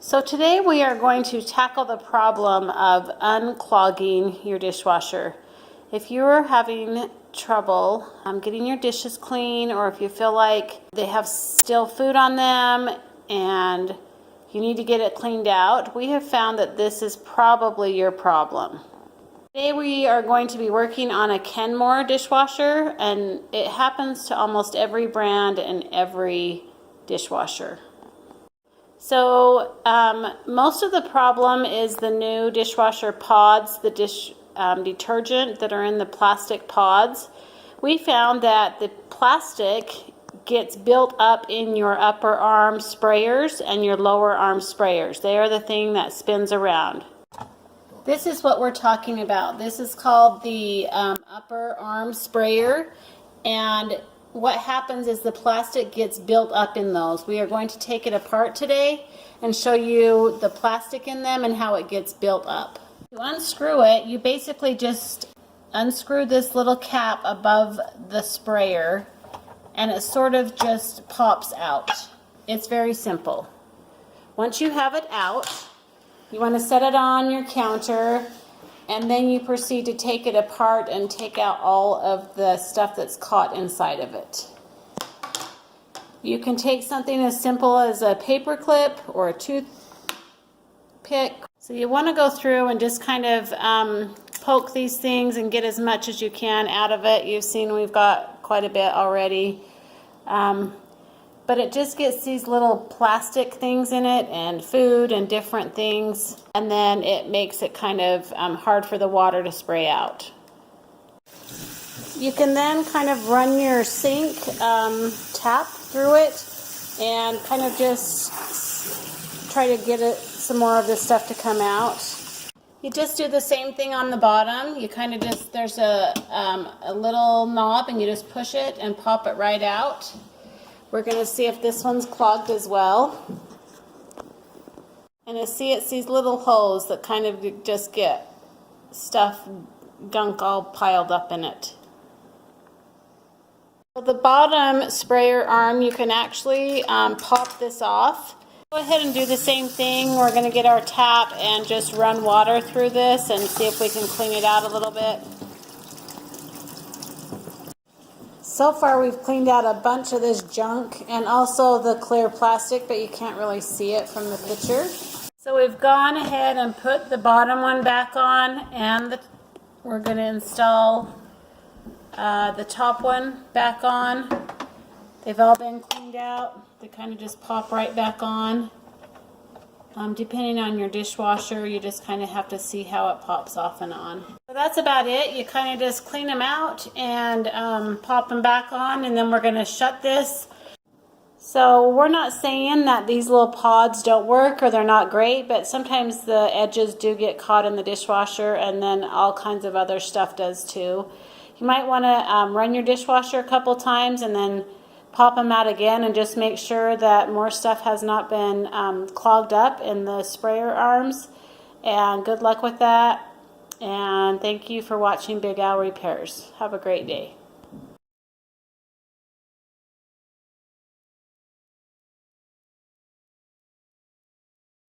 So today we are going to tackle the problem of unclogging your dishwasher. If you're having trouble getting your dishes clean, or if you feel like they have still food on them and you need to get it cleaned out, we have found that this is probably your problem. Today we are going to be working on a Kenmore dishwasher, and it happens to almost every brand and every dishwasher. So most of the problem is the new dishwasher pods, the detergent that are in the plastic pods. We found that the plastic gets built up in your upper arm sprayers and your lower arm sprayers. They are the thing that spins around. This is what we're talking about. This is called the upper arm sprayer, and what happens is the plastic gets built up in those. We are going to take it apart today and show you the plastic in them and how it gets built up. To unscrew it, you basically just unscrew this little cap above the sprayer and it sort of just pops out. It's very simple. Once you have it out, you want to set it on your counter, and then you proceed to take it apart and take out all of the stuff that's caught inside of it. You can take something as simple as a paper clip or a toothpick. So you want to go through and just kind of poke these things and get as much as you can out of it. You've seen we've got quite a bit already. But it just gets these little plastic things in it and food and different things, and then it makes it kind of hard for the water to spray out. You can then kind of run your sink tap through it and kind of just try to get some more of this stuff to come out. You just do the same thing on the bottom. You kind of just, there's a little knob and you just push it and pop it right out. We're going to see if this one's clogged as well. And you see it's these little holes that kind of just get gunk all piled up in it. So the bottom sprayer arm, you can actually pop this off. Go ahead and do the same thing. We're going to get our tap and just run water through this and see if we can clean it out a little bit. So far we've cleaned out a bunch of this junk and also the clear plastic, but you can't really see it from the picture. So we've gone ahead and put the bottom one back on, and we're going to install the top one back on. They've all been cleaned out. They kind of just pop right back on. Depending on your dishwasher, you just kind of have to see how it pops off and on. So that's about it. You kind of just clean them out and pop them back on, and then we're going to shut this. So we're not saying that these little pods don't work or they're not great, but sometimes the edges do get caught in the dishwasher, and then all kinds of other stuff does too. You might want to run your dishwasher a couple times and then pop them out again and just make sure that more stuff has not been clogged up in the sprayer arms. And good luck with that. And thank you for watching Big Al Repairs. Have a great day.